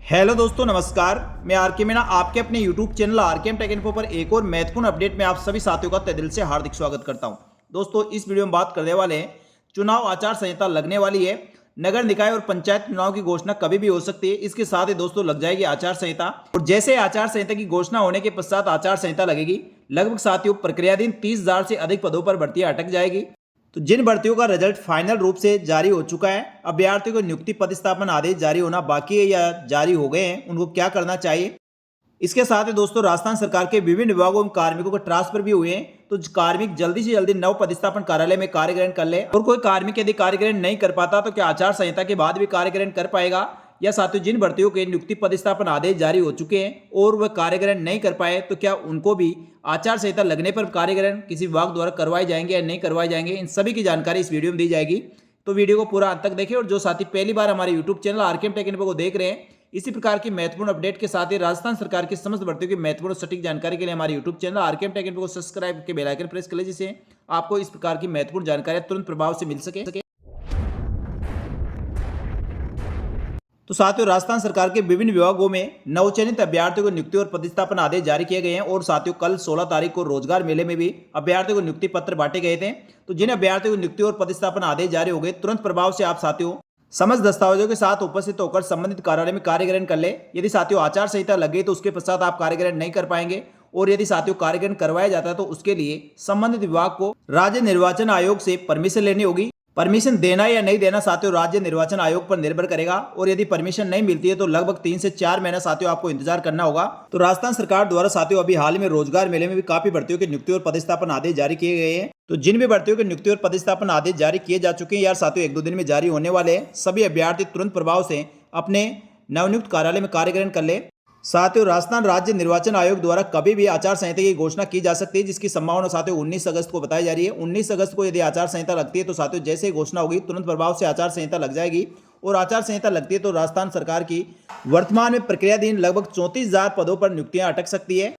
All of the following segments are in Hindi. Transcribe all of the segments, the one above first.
हेलो दोस्तों, नमस्कार। मैं आरके मीणा आपके अपने YouTube channel RKM take info पर एक और महत्वपूर्ण अपडेट में आप सभी साथियों का तहे दिल से हार्दिक स्वागत करता हूं। दोस्तों, इस वीडियो में बात करने वाले हैं, चुनाव आचार संहिता लगने वाली है। नगर निकाय और पंचायत चुनाव की घोषणा कभी भी हो सकती है। इसके साथ ही दोस्तों लग जाएगी आचार संहिता, और जैसे आचार संहिता की घोषणा होने के पश्चात आचार संहिता लगेगी, लगभग साथियों प्रक्रियाधीन 30,000 से अधिक पदों पर भर्तियां अटक जाएगी। तो जिन भर्तियों का रिजल्ट फाइनल रूप से जारी हो चुका है, अभ्यर्थियों को नियुक्ति पदस्थापन आदेश जारी होना बाकी है या जारी हो गए हैं, उनको क्या करना चाहिए। इसके साथ ही दोस्तों राजस्थान सरकार के विभिन्न विभागों में कार्मिकों को ट्रांसफर भी हुए हैं। तो कार्मिक जल्दी से जल्दी नव पदस्थापन कार्यालय में कार्य ग्रहण कर ले। और कोई कार्मिक यदि कार्य ग्रहण नहीं कर पाता तो क्या आचार संहिता के बाद भी कार्य ग्रहण कर पाएगा, या साथियों जिन भर्तियों के नियुक्ति पदस्थापन आदेश जारी हो चुके हैं और वह कार्य ग्रहण नहीं कर पाए तो क्या उनको भी आचार संहिता लगने पर कार्य ग्रहण किसी विभाग द्वारा करवाए जाएंगे या नहीं करवाए जाएंगे, इन सभी की जानकारी इस वीडियो में दी जाएगी। तो वीडियो को पूरा अंत तक देखें। और जो साथी पहली बार हमारे YouTube channel RKM take info को देख रहे हैं, इसी प्रकार की महत्वपूर्ण अपडेट के साथ ही राजस्थान सरकार की समस्त भर्तियों की महत्वपूर्ण सटीक जानकारी के लिए हमारे YouTube channel RKM take info को सब्सक्राइब करके बेल आइकन प्रेस कर ले, जिससे आपको इस प्रकार की महत्वपूर्ण जानकारी तुरंत प्रभाव से मिल सके। तो साथियों राजस्थान सरकार के विभिन्न विभागों में नवचयनित अभ्यर्थियों को नियुक्ति और पदस्थापन आदेश जारी किए गए हैं। और साथियों कल 16 तारीख को रोजगार मेले में भी अभ्यर्थियों को नियुक्ति पत्र बांटे गए थे। तो जिन अभ्यर्थियों को नियुक्ति और पदस्थापन आदेश जारी हो गए, तुरंत प्रभाव से आप साथियों समस्त दस्तावेजों के साथ उपस्थित होकर संबंधित कार्यालय में कार्य ग्रहण कर ले। यदि साथियों आचार संहिता लग गई तो उसके पश्चात आप कार्य ग्रहण नहीं कर पाएंगे। और यदि साथियों कार्य ग्रहण करवाया जाता है तो उसके लिए संबंधित विभाग को राज्य निर्वाचन आयोग से परमिशन लेनी होगी। परमिशन देना या नहीं देना साथियों राज्य निर्वाचन आयोग पर निर्भर करेगा। और यदि परमिशन नहीं मिलती है तो लगभग 3 से 4 महीना साथियों आपको इंतजार करना होगा। तो राजस्थान सरकार द्वारा साथियों अभी हाल में रोजगार मेले में भी काफी भर्तियों की नियुक्ति और पदस्थापन आदेश जारी किए गए हैं। तो जिन भी भर्तियों की नियुक्ति और पदस्थापन आदेश जारी किए जा चुके हैं यार साथियों 1-2 दिन में जारी होने वाले हैं, सभी अभ्यर्थी तुरंत प्रभाव से अपने नवनियुक्त कार्यालय में कार्य ग्रहण कर ले। साथियों राजस्थान राज्य निर्वाचन आयोग द्वारा कभी भी आचार संहिता की घोषणा की जा सकती है, जिसकी संभावना साथियों 19 अगस्त को बताई जा रही है। 19 अगस्त को यदि आचार संहिता लगती है तो साथियों जैसे ही घोषणा होगी तुरंत प्रभाव से आचार संहिता लग जाएगी। और आचार संहिता लगती है तो राजस्थान सरकार की वर्तमान में प्रक्रियाधीन लगभग 34,000 पदों पर नियुक्तियां अटक सकती है।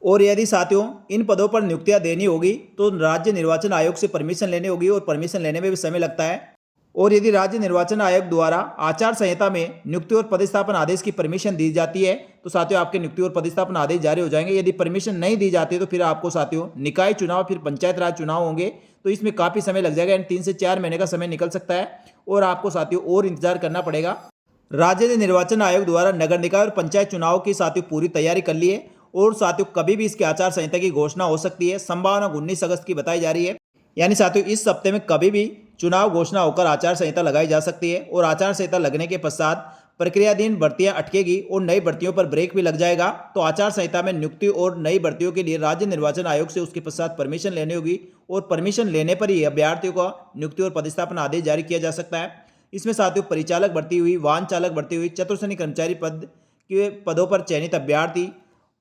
और यदि साथियों इन पदों पर नियुक्तियां देनी होगी तो राज्य निर्वाचन आयोग से परमिशन लेनी होगी, और परमिशन लेने में भी समय लगता है। और यदि राज्य निर्वाचन आयोग द्वारा आचार संहिता में नियुक्ति और पदस्थापन आदेश की परमिशन दी जाती है तो साथियों आपके नियुक्ति और पदस्थापन आदेश जारी हो जाएंगे। यदि परमिशन नहीं दी जाती तो फिर आपको साथियों निकाय चुनाव फिर पंचायत राज चुनाव होंगे। तो इसमें काफ़ी समय लग जाएगा, यानी 3 से 4 महीने का समय निकल सकता है और आपको साथियों और इंतजार करना पड़ेगा। राज्य निर्वाचन आयोग द्वारा नगर निकाय और पंचायत चुनाव की साथियों पूरी तैयारी कर ली है। और साथियों कभी भी इसके आचार संहिता की घोषणा हो सकती है, संभावना 19 अगस्त की बताई जा रही है। यानी साथियों इस हफ्ते में कभी भी चुनाव घोषणा होकर आचार संहिता लगाई जा सकती है। और आचार संहिता लगने के पश्चात प्रक्रियाधीन भर्तियां अटकेगी और नई भर्तियों पर ब्रेक भी लग जाएगा। तो आचार संहिता में नियुक्ति और नई भर्तियों के लिए राज्य निर्वाचन आयोग से उसके पश्चात परमिशन लेनी होगी, और परमिशन लेने पर ही अभ्यर्थियों को नियुक्ति और पदस्थापन आदेश जारी किया जा सकता है। इसमें साथियों परिचालक भर्ती हुई, वाहन चालक भर्ती हुई, चतुर्श्रेणी कर्मचारी पद के पदों पर चयनित अभ्यर्थी,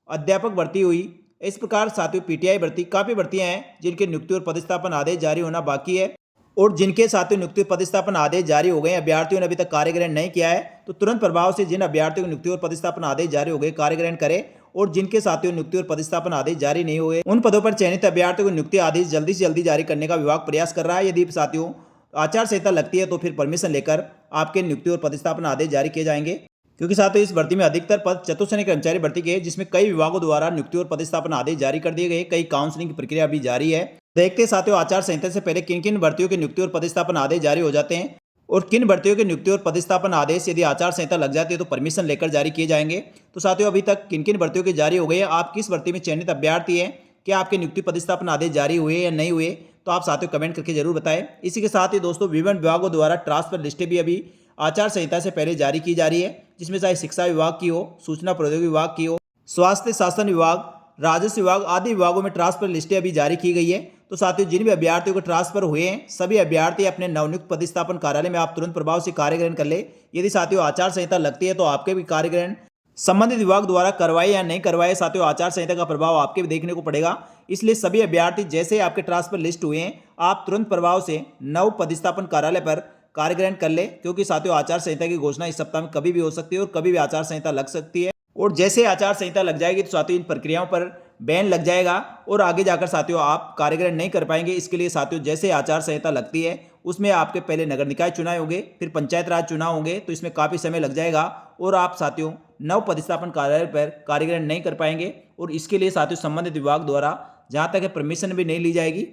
अध्यापक भर्ती हुई, इस प्रकार साथियों पीटीआई भर्ती, काफ़ी भर्तियां हैं जिनके नियुक्ति और पदस्थापन आदेश जारी होना बाकी है। और जिनके साथियों नियुक्ति और पदस्थापन आदेश जारी हो गए, अभ्यर्थियों ने अभी तक कार्य ग्रहण नहीं किया है तो तुरंत प्रभाव से जिन अभ्यर्थियों को नियुक्ति और पदस्थापन आदेश जारी हो गए कार्य ग्रहण करें। और जिनके साथियों नियुक्ति और पदस्थापन आदेश जारी नहीं हुए, उन पदों पर चयनित अभ्यर्थियों को नियुक्ति आदेश जल्दी से जल्दी जारी करने का विभाग प्रयास कर रहा है। यदि साथियों आचार संहिता लगती है तो फिर परमिशन लेकर आपके नियुक्ति और पदस्थापन आदेश जारी किए जाएंगे। क्योंकि साथियों इस भर्ती में अधिकतर पद चतुर्श्रेणी कर्मचारी भर्ती के, जिसमें कई विभागों द्वारा नियुक्ति और पदस्थापन आदेश जारी कर दिए गए, कई काउंसलिंग की प्रक्रिया अभी जारी है। देखते हैं साथियों आचार संहिता से पहले किन किन भर्तियों के नियुक्ति और पदस्थापन आदेश जारी हो जाते हैं, और किन भर्तियों के नियुक्ति और पदस्थापन आदेश यदि आचार संहिता लग जाती है तो परमिशन लेकर जारी किए जाएंगे। तो साथियों अभी तक किन किन भर्तियों की जारी हो गई है, आप किस भर्ती में चयनित अभ्यर्थी हैं, क्या आपके नियुक्ति पदस्थापन आदेश जारी हुए या नहीं हुए, तो आप साथियों कमेंट करके जरूर बताएं। इसी के साथ ही दोस्तों विभिन्न विभागों द्वारा ट्रांसफर लिस्टें भी अभी आचार संहिता से पहले जारी की जा रही है, जिसमें चाहे शिक्षा विभाग की हो, सूचना प्रौद्योगिकी विभाग की हो, स्वास्थ्य शासन विभाग, राजस्व विभाग आदि विभागों में ट्रांसफर लिस्टें अभी जारी की गई है। तो साथियों जिन भी अभ्यर्थियों को ट्रांसफर हुए हैं सभी अभ्यर्थी अपने नवनियुक्त पदस्थापन कार्यालय में आप तुरंत प्रभाव से कार्य ग्रहण कर ले। यदि साथियों आचार संहिता लगती है तो आपके भी कार्य ग्रहण संबंधित विभाग द्वारा करवाए या नहीं करवाए, साथियों आचार संहिता का प्रभाव आपके भी देखने को पड़ेगा। इसलिए सभी अभ्यर्थी जैसे ही आपके ट्रांसफर लिस्ट हुए हैं आप तुरंत प्रभाव से नव पदस्थापन कार्यालय पर कार्य ग्रहण कर ले, क्योंकि साथियों आचार संहिता की घोषणा इस सप्ताह में कभी भी हो सकती है और कभी भी आचार संहिता लग सकती है। और जैसे आचार संहिता लग जाएगी तो साथियों इन प्रक्रियाओं पर बैन लग जाएगा और आगे जाकर साथियों आप कार्य ग्रहण नहीं कर पाएंगे। इसके लिए साथियों जैसे आचार संहिता लगती है उसमें आपके पहले नगर निकाय चुनाव होंगे, फिर पंचायत राज चुनाव होंगे, तो इसमें काफ़ी समय लग जाएगा और आप साथियों नव पदस्थापन कार्यालय पर कार्य ग्रहण नहीं कर पाएंगे और इसके लिए साथियों संबंधित विभाग द्वारा जहां तक परमिशन भी नहीं ली जाएगी।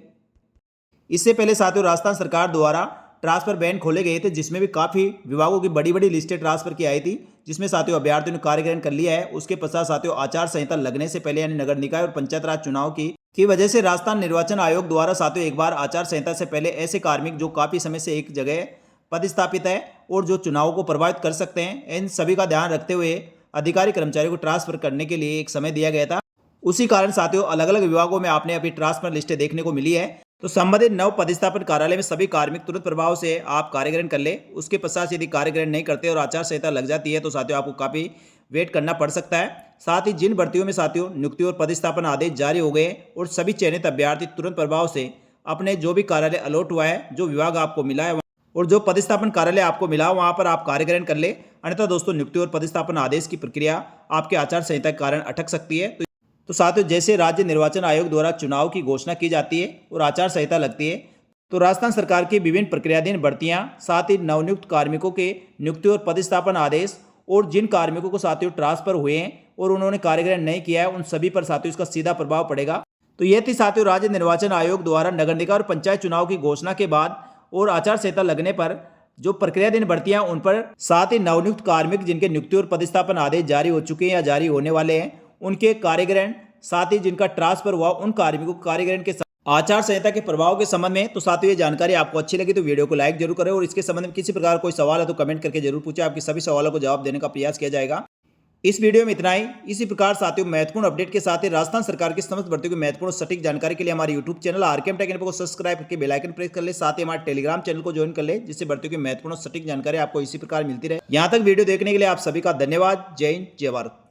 इससे पहले साथियों राजस्थान सरकार द्वारा ट्रांसफर बैन खोले गए थे, जिसमें भी काफ़ी विभागों की बड़ी बड़ी लिस्टें ट्रांसफर की आई थी, जिसमें साथियों अभ्यर्थियों ने कार्य ग्रहण कर लिया है। उसके पश्चात साथियों आचार संहिता लगने से पहले यानी नगर निकाय और पंचायत राज चुनाव की वजह से राजस्थान निर्वाचन आयोग द्वारा साथियों एक बार आचार संहिता से पहले ऐसे कार्मिक जो काफ़ी समय से एक जगह पदस्थापित है और जो चुनाव को प्रभावित कर सकते हैं, इन सभी का ध्यान रखते हुए अधिकारी कर्मचारियों को ट्रांसफर करने के लिए एक समय दिया गया था। उसी कारण साथियों अलग अलग विभागों में आपने अभी ट्रांसफर लिस्टें देखने को मिली है। तो संबंधित नव पदस्थापन कार्यालय में सभी कार्मिक तुरंत प्रभाव से आप कार्य ग्रहण कर ले। उसके पश्चात यदि कार्य ग्रहण नहीं करते और आचार संहिता लग जाती है तो साथियों आपको काफ़ी वेट करना पड़ सकता है। साथ ही जिन भर्तियों में साथियों नियुक्ति और पदस्थापन आदेश जारी हो गए और सभी चयनित अभ्यर्थी तुरंत प्रभाव से अपने जो भी कार्यालय अलॉट हुआ है, जो विभाग आपको मिला है और जो पदस्थापन कार्यालय आपको मिला वहां पर आप कार्य ग्रहण कर ले। अन्यथा दोस्तों नियुक्ति और पदस्थापन आदेश की प्रक्रिया आपके आचार संहिता के कारण अटक सकती है। तो साथियों जैसे राज्य निर्वाचन आयोग द्वारा चुनाव की घोषणा की जाती है और आचार संहिता लगती है, तो राजस्थान सरकार की विभिन्न प्रक्रियाधीन भर्तियां, साथ ही नवनियुक्त कार्मिकों के नियुक्ति और पदस्थापन आदेश और जिन कार्मिकों को साथियों ट्रांसफर हुए हैं और उन्होंने कार्य ग्रहण नहीं किया है, उन सभी पर साथियों इसका सीधा प्रभाव पड़ेगा। तो यह थी साथियों राज्य निर्वाचन आयोग द्वारा नगर निकाय और पंचायत चुनाव की घोषणा के बाद और आचार संहिता लगने पर जो प्रक्रियाधीन भर्तियां उन पर, साथ ही नवनियुक्त कार्मिक जिनके नियुक्ति और पदस्थापन आदेश जारी हो चुके हैं या जारी होने वाले हैं, उनके कार्य ग्रहण, साथ ही जिनका ट्रांसफर हुआ उन कार्मिकों के कार्य ग्रहण के आचार संहिता के प्रभाव के संबंध में। तो साथियों ये जानकारी आपको अच्छी लगी तो वीडियो को लाइक जरूर करें और इसके संबंध में किसी प्रकार कोई सवाल है तो कमेंट करके जरूर पूछें। आपके सभी सवालों को जवाब देने का प्रयास किया जाएगा। इस वीडियो में इतना ही। इसी प्रकार साथियों महत्वपूर्ण अपडेट के साथ ही राजस्थान सरकार की समस्त भर्तियों की महत्वपूर्ण सटीक जानकारी के लिए हमारे YouTube channel RKM take info को सब्सक्राइब करके बेल आइकन प्रेस कर ले। साथ ही हमारे टेलीग्राम चैनल को ज्वाइन कर ले, जिससे भर्तियों की महत्वपूर्ण सटीक जानकारी आपको इसी प्रकार मिलती रहे। यहाँ तक वीडियो देखने के लिए आप सभी का धन्यवाद। जय हिंद, जय भारत।